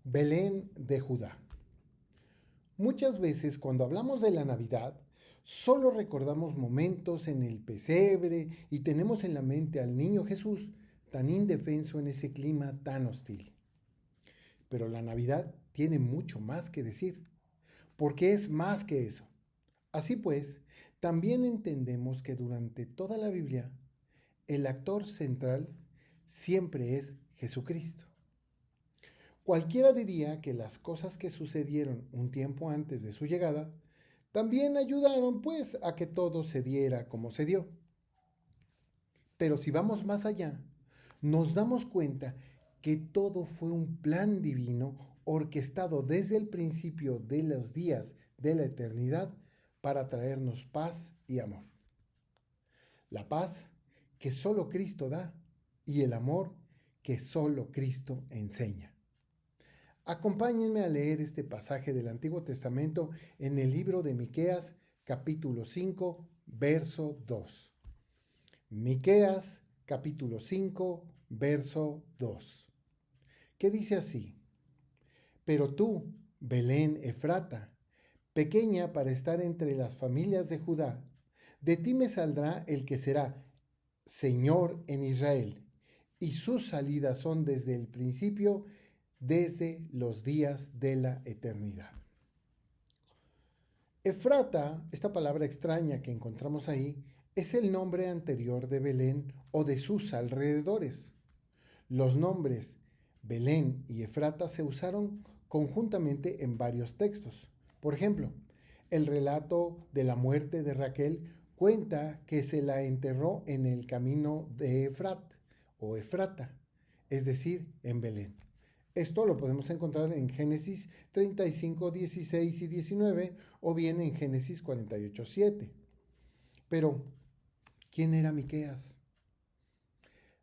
Belén de Judá. Muchas veces cuando hablamos de la Navidad, solo recordamos momentos en el pesebre y tenemos en la mente al niño Jesús tan indefenso en ese clima tan hostil. Pero la Navidad tiene mucho más que decir, porque es más que eso. Así pues, también entendemos que durante toda la Biblia, el actor central siempre es Jesucristo. Cualquiera diría que las cosas que sucedieron un tiempo antes de su llegada también ayudaron pues a que todo se diera como se dio. Pero si vamos más allá, nos damos cuenta que todo fue un plan divino orquestado desde el principio de los días de la eternidad para traernos paz y amor. La paz que solo Cristo da y el amor que solo Cristo enseña. Acompáñenme a leer este pasaje del Antiguo Testamento en el libro de Miqueas, capítulo 5, verso 2. Miqueas, capítulo 5, verso 2. ¿Qué dice así? Pero tú, Belén Efrata, pequeña para estar entre las familias de Judá, de ti me saldrá el que será Señor en Israel, y sus salidas son desde el principio, desde los días de la eternidad. Efrata, esta palabra extraña que encontramos ahí, es el nombre anterior de Belén o de sus alrededores. Los nombres Belén y Efrata se usaron conjuntamente en varios textos. Por ejemplo, el relato de la muerte de Raquel cuenta que se la enterró en el camino de Efrat o Efrata, es decir, en Belén. Esto lo podemos encontrar en Génesis 35, 16 y 19 o bien en Génesis 48, 7. Pero, ¿quién era Miqueas?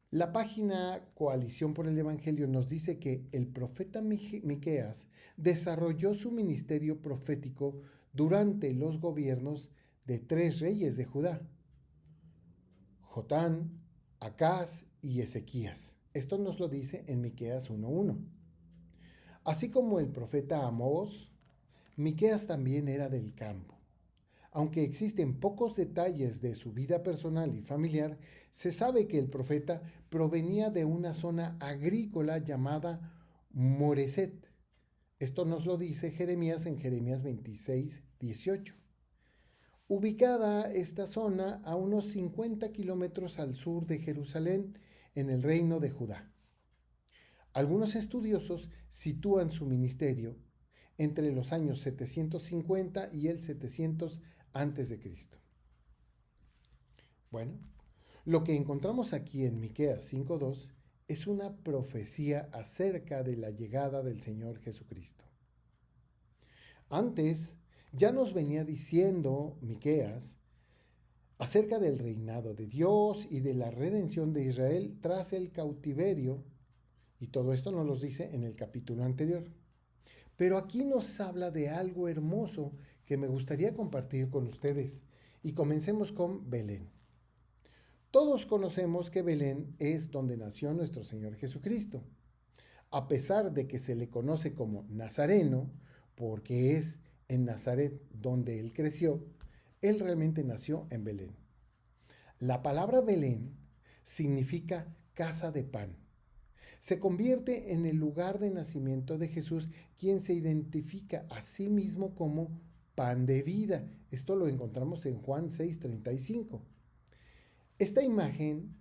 La página Coalición por el Evangelio nos dice que el profeta Miqueas desarrolló su ministerio profético durante los gobiernos de 3 reyes de Judá: Jotán, Acaz y Ezequías. Esto nos lo dice en Miqueas 1:1. Así como el profeta Amós, Miqueas también era del campo. Aunque existen pocos detalles de su vida personal y familiar, se sabe que el profeta provenía de una zona agrícola llamada Moreset. Esto nos lo dice Jeremías en Jeremías 26, 18. Ubicada esta zona a unos 50 kilómetros al sur de Jerusalén, en el reino de Judá. Algunos estudiosos sitúan su ministerio entre los años 750 y el 700 antes de Cristo. Bueno, lo que encontramos aquí en Miqueas 5:2 es una profecía acerca de la llegada del Señor Jesucristo. Antes ya nos venía diciendo Miqueas acerca del reinado de Dios y de la redención de Israel tras el cautiverio, y todo esto nos lo dice en el capítulo anterior. Pero aquí nos habla de algo hermoso que me gustaría compartir con ustedes. Y comencemos con Belén. Todos conocemos que Belén es donde nació nuestro Señor Jesucristo. A pesar de que se le conoce como Nazareno, porque es en Nazaret donde él creció, él realmente nació en Belén. La palabra Belén significa casa de pan. Se convierte en el lugar de nacimiento de Jesús, quien se identifica a sí mismo como pan de vida. Esto lo encontramos en Juan 6:35. Esta imagen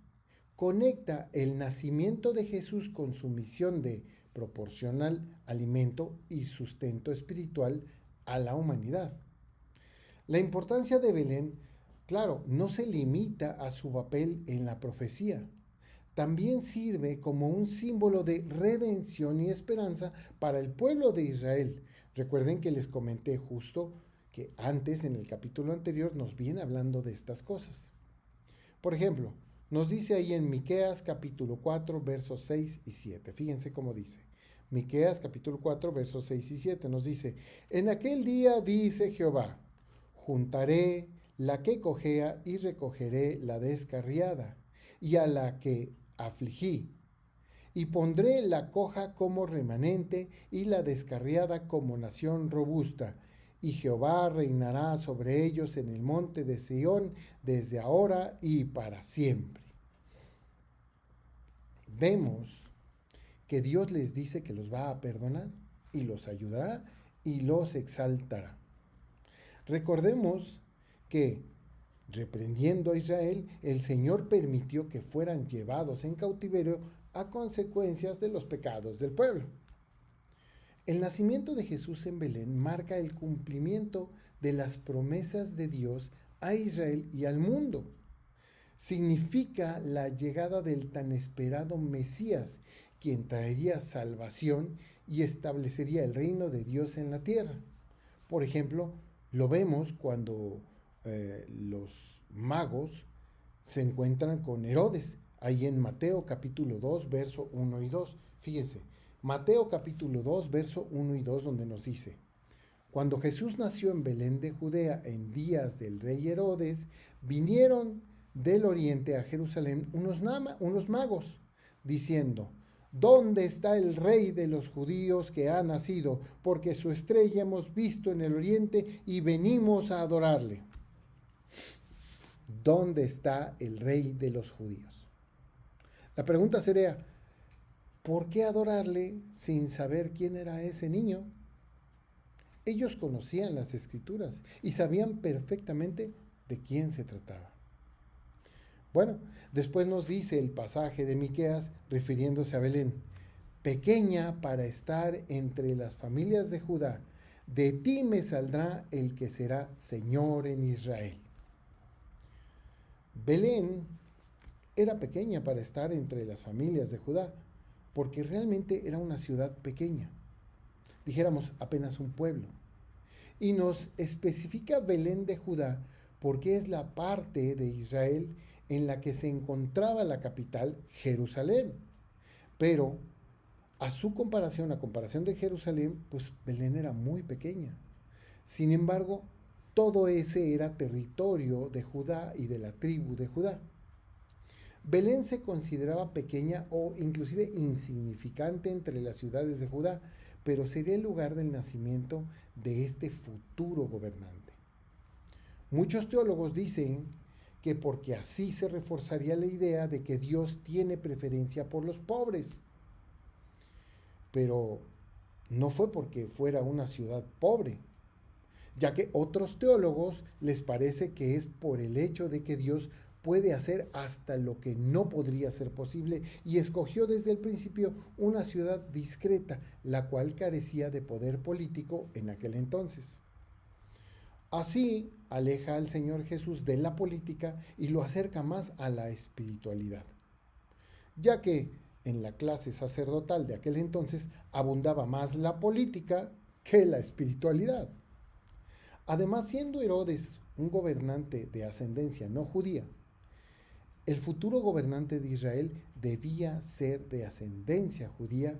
conecta el nacimiento de Jesús con su misión de proporcionar alimento y sustento espiritual a la humanidad. La importancia de Belén, claro, no se limita a su papel en la profecía. También sirve como un símbolo de redención y esperanza para el pueblo de Israel. Recuerden que les comenté justo que antes, en el capítulo anterior, nos viene hablando de estas cosas. Por ejemplo, nos dice ahí en Miqueas capítulo 4, versos 6 y 7. Fíjense cómo dice. Miqueas capítulo 4, versos 6 y 7 nos dice: En aquel día dice Jehová, juntaré la que cojea y recogeré la descarriada, y a la que afligí, y pondré la coja como remanente y la descarriada como nación robusta, y Jehová reinará sobre ellos en el monte de Sión desde ahora y para siempre. Vemos que Dios les dice que los va a perdonar y los ayudará y los exaltará. Recordemos que, reprendiendo a Israel, el Señor permitió que fueran llevados en cautiverio a consecuencias de los pecados del pueblo. El nacimiento de Jesús en Belén marca el cumplimiento de las promesas de Dios a Israel y al mundo. Significa la llegada del tan esperado Mesías, quien traería salvación y establecería el reino de Dios en la tierra. Por ejemplo, lo vemos cuando los magos se encuentran con Herodes, ahí en Mateo capítulo 2, verso 1 y 2. Fíjense, Mateo capítulo 2, verso 1 y 2, donde nos dice: cuando Jesús nació en Belén de Judea en días del rey Herodes, vinieron del oriente a Jerusalén unos magos, diciendo: ¿dónde está el rey de los judíos que ha nacido? Porque su estrella hemos visto en el oriente y venimos a adorarle. ¿Dónde está el rey de los judíos? La pregunta sería: ¿por qué adorarle sin saber quién era ese niño? Ellos conocían las escrituras y sabían perfectamente de quién se trataba. Bueno, después nos dice el pasaje de Miqueas refiriéndose a Belén: pequeña para estar entre las familias de Judá, de ti me saldrá el que será Señor en Israel. Belén era pequeña para estar entre las familias de Judá, porque realmente era una ciudad pequeña, dijéramos apenas un pueblo. Y nos especifica Belén de Judá porque es la parte de Israel en la que se encontraba la capital, Jerusalén. Pero a comparación de Jerusalén, pues Belén era muy pequeña. Sin embargo, todo ese era territorio de Judá y de la tribu de Judá. Belén se consideraba pequeña o inclusive insignificante entre las ciudades de Judá, pero sería el lugar del nacimiento de este futuro gobernante. Muchos teólogos dicen que porque así se reforzaría la idea de que Dios tiene preferencia por los pobres. Pero no fue porque fuera una ciudad pobre, ya que otros teólogos les parece que es por el hecho de que Dios puede hacer hasta lo que no podría ser posible y escogió desde el principio una ciudad discreta, la cual carecía de poder político en aquel entonces. Así aleja al Señor Jesús de la política y lo acerca más a la espiritualidad, ya que en la clase sacerdotal de aquel entonces abundaba más la política que la espiritualidad. Además, siendo Herodes un gobernante de ascendencia no judía, el futuro gobernante de Israel debía ser de ascendencia judía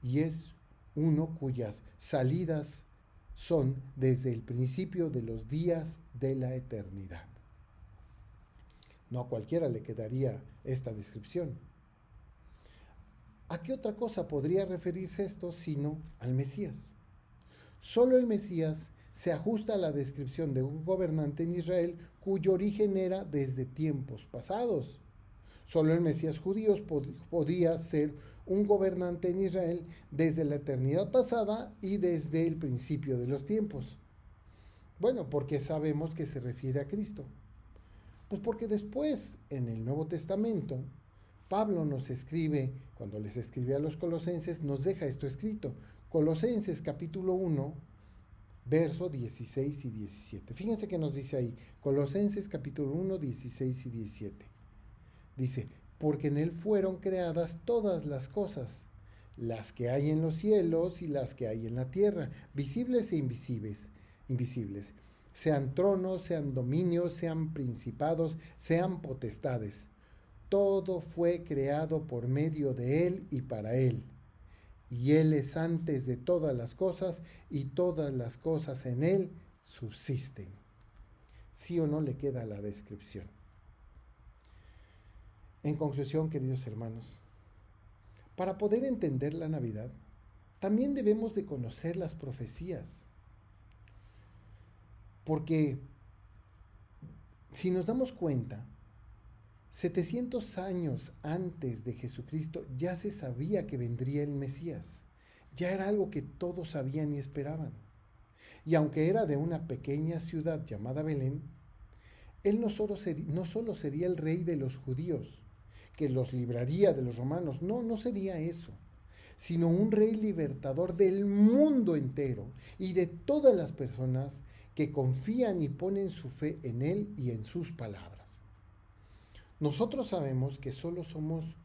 y es uno cuyas salidas son desde el principio de los días de la eternidad. No a cualquiera le quedaría esta descripción. ¿A qué otra cosa podría referirse esto sino al Mesías? Solo el Mesías se ajusta a la descripción de un gobernante en Israel cuyo origen era desde tiempos pasados. Solo el Mesías judío podía ser un gobernante en Israel desde la eternidad pasada y desde el principio de los tiempos. Bueno, ¿por qué sabemos que se refiere a Cristo? Pues porque después, en el Nuevo Testamento, Pablo nos escribe, cuando les escribe a los colosenses, nos deja esto escrito. Colosenses capítulo 1, verso 16 y 17. Fíjense que nos dice ahí, Colosenses capítulo 1, 16 y 17. Dice: porque en él fueron creadas todas las cosas, las que hay en los cielos y las que hay en la tierra, visibles e invisibles, sean tronos, sean dominios, sean principados, sean potestades. Todo fue creado por medio de él y para él. Y él es antes de todas las cosas y todas las cosas en él subsisten. ¿Sí o no le queda la descripción? En conclusión, queridos hermanos, Para poder entender la Navidad, también debemos de conocer las profecías, porque si nos damos cuenta, 700 años antes de Jesucristo ya se sabía que vendría el Mesías. Ya era algo que todos sabían y esperaban. Y aunque era de una pequeña ciudad llamada Belén, él no solo sería el rey de los judíos, que los libraría de los romanos, no sería eso, sino un rey libertador del mundo entero y de todas las personas que confían y ponen su fe en él y en sus palabras. Nosotros sabemos que solo somos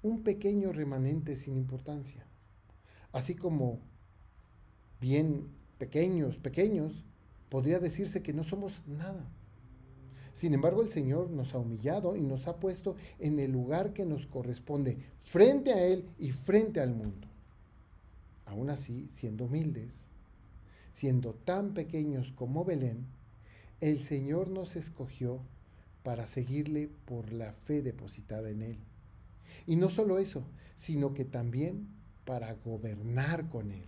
un pequeño remanente sin importancia, así como bien pequeños, podría decirse que no somos nada. Sin embargo, el Señor nos ha humillado y nos ha puesto en el lugar que nos corresponde, frente a Él y frente al mundo. Aún así, siendo humildes, siendo tan pequeños como Belén, el Señor nos escogió para seguirle por la fe depositada en Él. Y no solo eso, sino que también para gobernar con Él.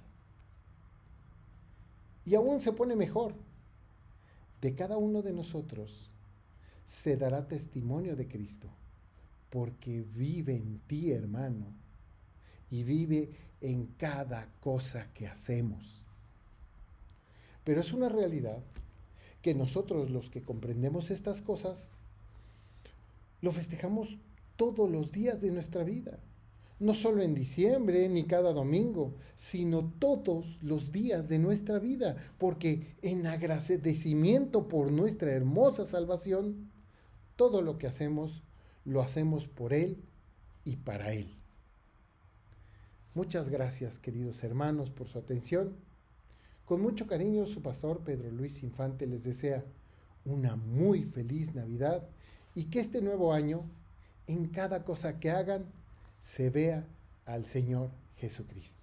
Y aún se pone mejor. De cada uno de nosotros se dará testimonio de Cristo, porque vive en ti, hermano, y vive en cada cosa que hacemos. Pero es una realidad que nosotros, los que comprendemos estas cosas, lo festejamos todos los días de nuestra vida. No solo en diciembre ni cada domingo, sino todos los días de nuestra vida, porque en agradecimiento por nuestra hermosa salvación, todo lo que hacemos, lo hacemos por Él y para Él. Muchas gracias, queridos hermanos, por su atención. Con mucho cariño, su pastor Pedro Luis Infante les desea una muy feliz Navidad y que este nuevo año, en cada cosa que hagan, se vea al Señor Jesucristo.